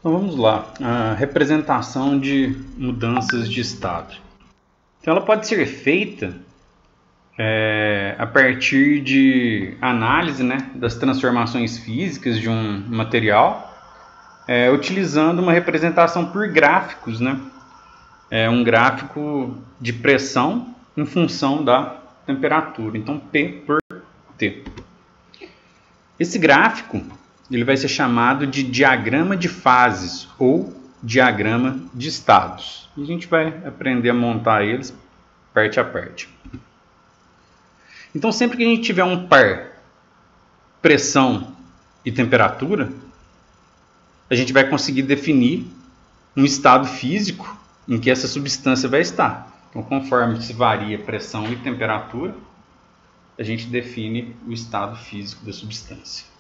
Então vamos lá, a representação de mudanças de estado. Então ela pode ser feita a partir de análise, né, das transformações físicas de um material, utilizando uma representação por gráficos, né? Um gráfico de pressão em função da temperatura, então P por T. Esse gráfico ele vai ser chamado de diagrama de fases ou diagrama de estados. E a gente vai aprender a montar eles parte a parte. Então, sempre que a gente tiver um par pressão e temperatura, a gente vai conseguir definir um estado físico em que essa substância vai estar. Então, conforme se varia pressão e temperatura, a gente define o estado físico da substância.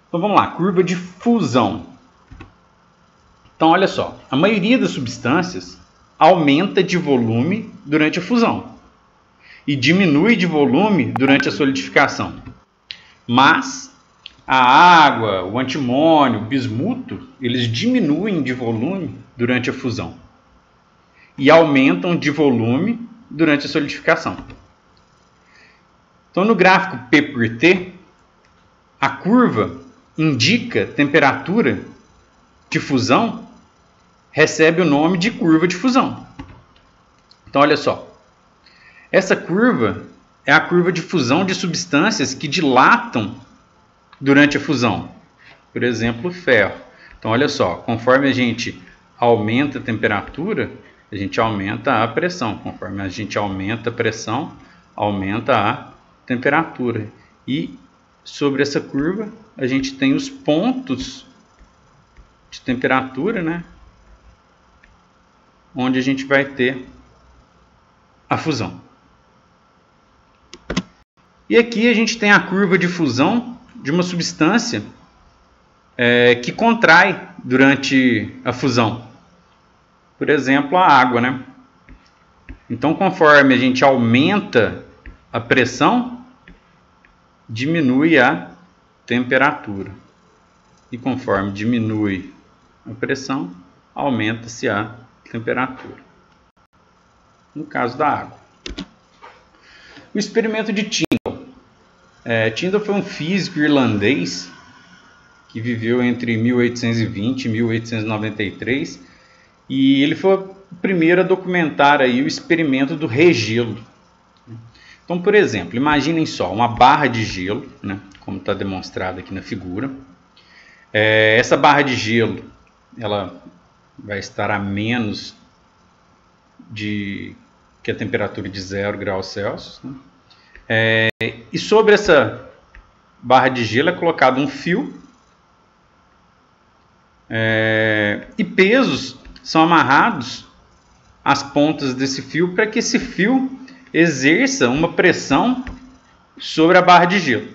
Então vamos lá, curva de fusão. Então olha só, a maioria das substâncias aumenta de volume durante a fusão e diminui de volume durante a solidificação. Mas a água, o antimônio, o bismuto, eles diminuem de volume durante a fusão e aumentam de volume durante a solidificação. Então no gráfico P por T, a curva indica temperatura de fusão, recebe o nome de curva de fusão. Então, olha só. Essa curva é a curva de fusão de substâncias que dilatam durante a fusão. Por exemplo, o ferro. Então, olha só. Conforme a gente aumenta a temperatura, a gente aumenta a pressão. Conforme a gente aumenta a pressão, aumenta a temperatura. E sobre essa curva, a gente tem os pontos de temperatura, né? Onde a gente vai ter a fusão. E aqui a gente tem a curva de fusão de uma substância que contrai durante a fusão. Por exemplo, a água, né? Então, conforme a gente aumenta a pressão, diminui a temperatura. E conforme diminui a pressão, aumenta-se a temperatura. No caso da água. O experimento de Tyndall. Tyndall foi um físico irlandês que viveu entre 1820 e 1893 e ele foi o primeiro a documentar aí o experimento do regelo. Então, por exemplo, imaginem só uma barra de gelo, né, como está demonstrado aqui na figura. Essa barra de gelo ela vai estar a menos que a temperatura de 0 graus Celsius. Né? E sobre essa barra de gelo é colocado um fio e pesos são amarrados às pontas desse fio para que esse fio exerça uma pressão sobre a barra de gelo.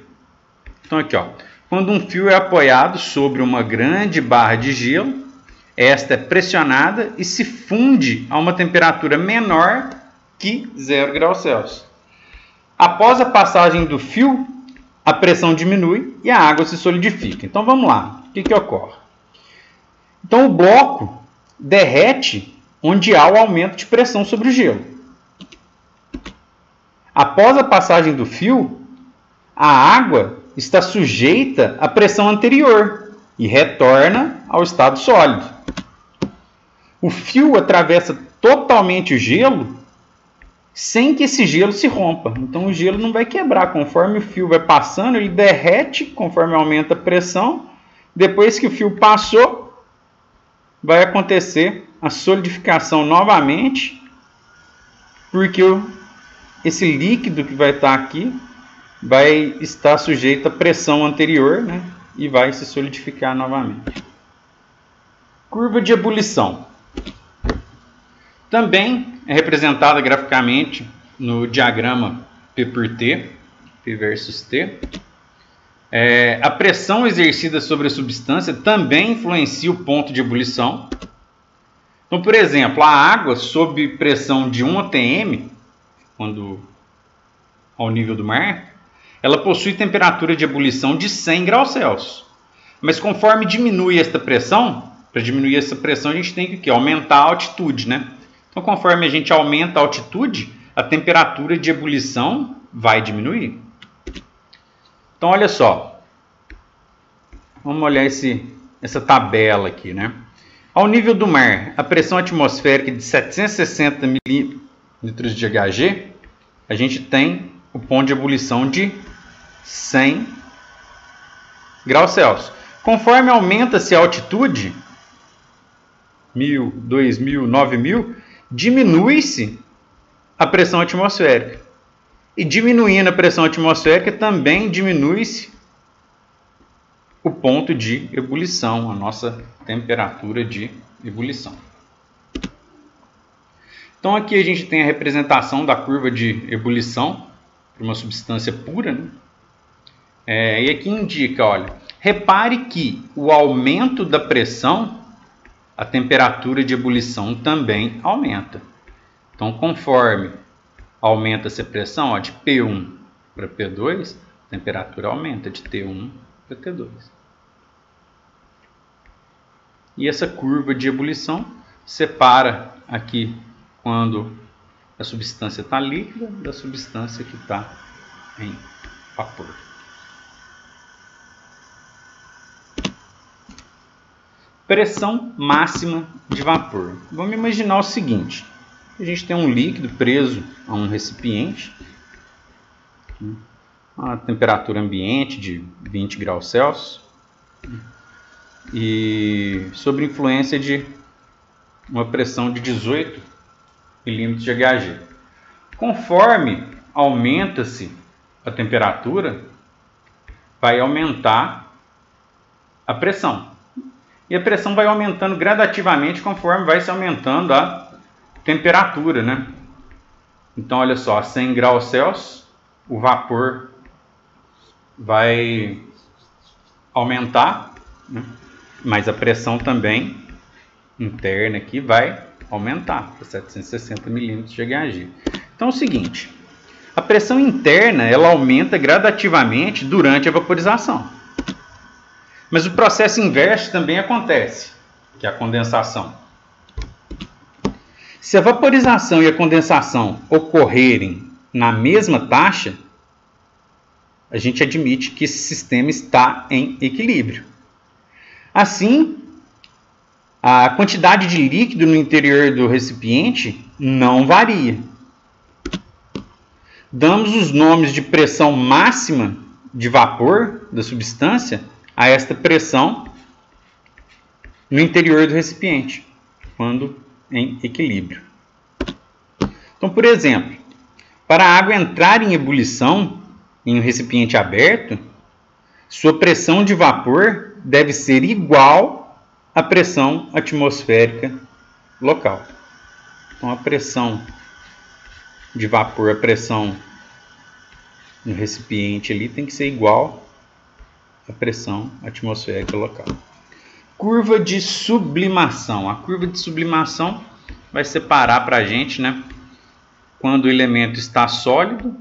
Então aqui, ó, quando um fio é apoiado sobre uma grande barra de gelo, esta é pressionada e se funde a uma temperatura menor que 0 graus Celsius. Após a passagem do fio, a pressão diminui e a água se solidifica. Então vamos lá, o que ocorre? Então o bloco derrete onde há o aumento de pressão sobre o gelo. Após a passagem do fio, a água está sujeita à pressão anterior e retorna ao estado sólido. O fio atravessa totalmente o gelo sem que esse gelo se rompa. Então o gelo não vai quebrar. Conforme o fio vai passando, ele derrete conforme aumenta a pressão. Depois que o fio passou, vai acontecer a solidificação novamente, porque esse líquido que vai estar aqui vai estar sujeito à pressão anterior, né? E vai se solidificar novamente. Curva de ebulição. Também é representada graficamente no diagrama P por T, P versus T. A pressão exercida sobre a substância também influencia o ponto de ebulição. Então, por exemplo, a água sob pressão de 1 atm, quando ao nível do mar, ela possui temperatura de ebulição de 100 graus Celsius. Mas conforme diminui esta pressão, para diminuir essa pressão a gente tem que aumentar a altitude, né? Então conforme a gente aumenta a altitude, a temperatura de ebulição vai diminuir. Então olha só, vamos olhar essa tabela aqui, né? Ao nível do mar, a pressão atmosférica de 760 milímetros de Hg, a gente tem o ponto de ebulição de 100 graus Celsius. Conforme aumenta-se a altitude, 1000, 2000, 9000, diminui-se a pressão atmosférica. E diminuindo a pressão atmosférica, também diminui-se o ponto de ebulição, a nossa temperatura de ebulição. Então aqui a gente tem a representação da curva de ebulição para uma substância pura, né? E aqui indica, olha, repare que o aumento da pressão, a temperatura de ebulição também aumenta. Então, conforme aumenta-se a pressão, ó, de P1 para P2, a temperatura aumenta de T1 para T2. E essa curva de ebulição separa aqui quando a substância está líquida da substância que está em vapor. Pressão máxima de vapor. Vamos imaginar o seguinte: a gente tem um líquido preso a um recipiente, a temperatura ambiente de 20 graus Celsius, e sob influência de uma pressão de 18 milímetros de Hg. Conforme aumenta-se a temperatura, vai aumentar a pressão. E a pressão vai aumentando gradativamente conforme vai se aumentando a temperatura, né? Então, olha só, a 100 graus Celsius, o vapor vai aumentar, né? Mas a pressão também interna aqui vai aumentar para 760 milímetros de Hg. Então é o seguinte, a pressão interna ela aumenta gradativamente durante a vaporização. Mas o processo inverso também acontece, que é a condensação. Se a vaporização e a condensação ocorrerem na mesma taxa, a gente admite que esse sistema está em equilíbrio. Assim, a quantidade de líquido no interior do recipiente não varia. Damos os nomes de pressão máxima de vapor da substância a esta pressão no interior do recipiente, quando em equilíbrio. Então, por exemplo, para a água entrar em ebulição em um recipiente aberto, sua pressão de vapor deve ser igual à pressão atmosférica local. Então, a pressão de vapor, a pressão no recipiente ali tem que ser igual à pressão atmosférica local. Curva de sublimação. A curva de sublimação vai separar para a gente, né, quando o elemento está sólido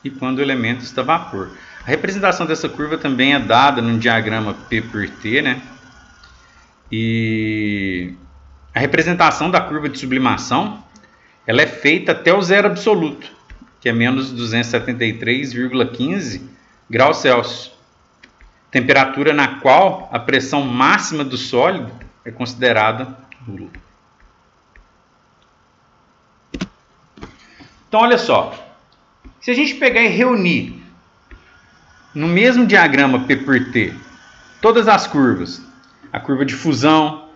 e quando o elemento está vapor. A representação dessa curva também é dada no diagrama P por T, né? E a representação da curva de sublimação ela é feita até o zero absoluto, que é menos 273,15 graus Celsius. Temperatura na qual a pressão máxima do sólido é considerada nula. Então, olha só. Se a gente pegar e reunir no mesmo diagrama P por T todas as curvas, a curva de fusão,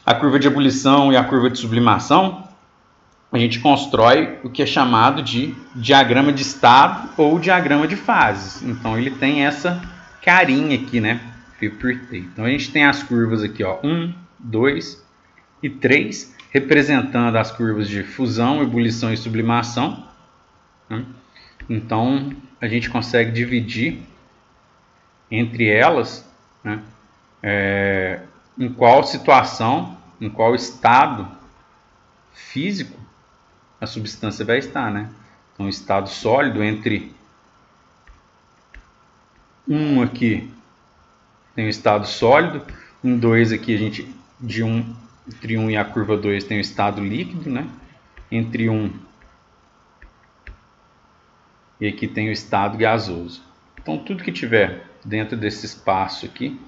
a curva de ebulição e a curva de sublimação, a gente constrói o que é chamado de diagrama de estado ou diagrama de fases. Então, ele tem essa carinha aqui, né? P por T. Então, a gente tem as curvas aqui, ó, 1, 2 e 3, representando as curvas de fusão, ebulição e sublimação, né? Então, a gente consegue dividir entre elas, né, em qual situação, em qual estado físico a substância vai estar, né? Então, estado sólido entre 1 aqui tem o estado sólido. Em 2 aqui a gente, entre 1 e a curva 2 tem o estado líquido, né? Entre 1 e aqui tem o estado gasoso. Então tudo que tiver dentro desse espaço aqui,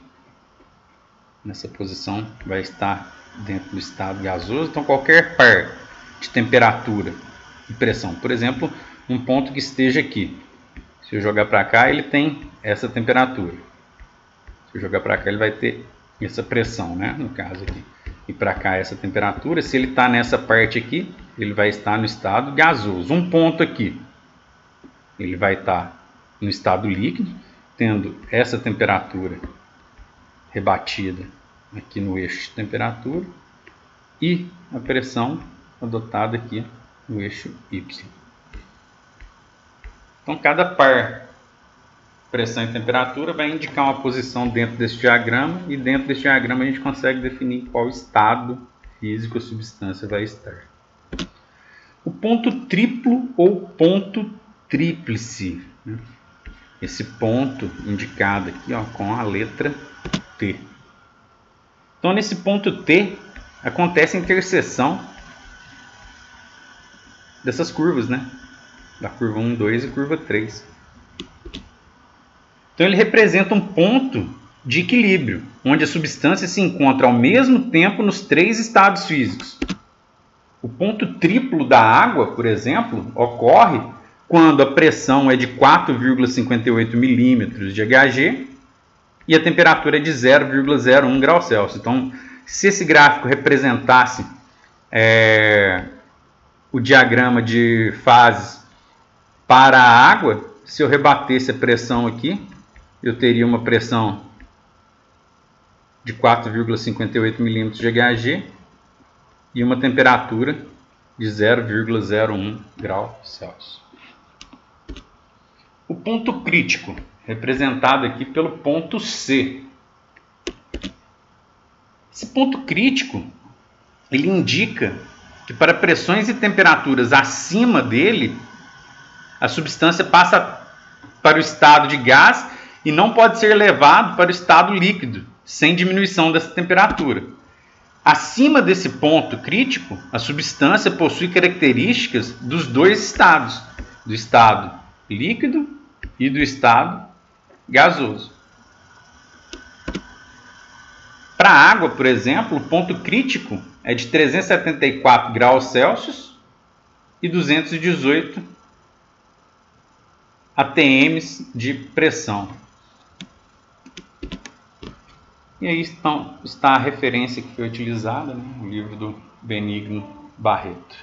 nessa posição, vai estar dentro do estado gasoso. Então qualquer par de temperatura e pressão, por exemplo, um ponto que esteja aqui, se eu jogar para cá ele tem essa temperatura, se eu jogar para cá ele vai ter essa pressão, né, no caso aqui, e para cá essa temperatura. Se ele está nessa parte aqui, ele vai estar no estado gasoso. Um ponto aqui, ele vai estar no estado líquido, tendo essa temperatura rebatida aqui no eixo de temperatura e a pressão adotada aqui no eixo Y. Então cada par pressão e temperatura vai indicar uma posição dentro desse diagrama, e dentro desse diagrama a gente consegue definir qual estado físico a substância vai estar. O ponto triplo ou ponto tríplice, né? Esse ponto indicado aqui, ó, com a letra T. Então nesse ponto T acontece a interseção dessas curvas, né? Da curva 1, 2 e curva 3. Então ele representa um ponto de equilíbrio, onde a substância se encontra ao mesmo tempo nos 3 estados físicos. O ponto triplo da água, por exemplo, ocorre quando a pressão é de 4,58 milímetros de Hg e a temperatura é de 0,01 graus Celsius. Então, se esse gráfico representasse o diagrama de fases para a água, se eu rebatesse a pressão aqui, eu teria uma pressão de 4,58 milímetros de Hg e uma temperatura de 0,01 graus Celsius. O ponto crítico, representado aqui pelo ponto C. Esse ponto crítico, ele indica que para pressões e temperaturas acima dele, a substância passa para o estado de gás e não pode ser levado para o estado líquido, sem diminuição dessa temperatura. Acima desse ponto crítico, a substância possui características dos 2 estados, do estado líquido e do estado gasoso. Para a água, por exemplo, o ponto crítico é de 374 graus Celsius e 218 atm de pressão. E aí está a referência que foi utilizada, né, no livro do Benigno Barreto.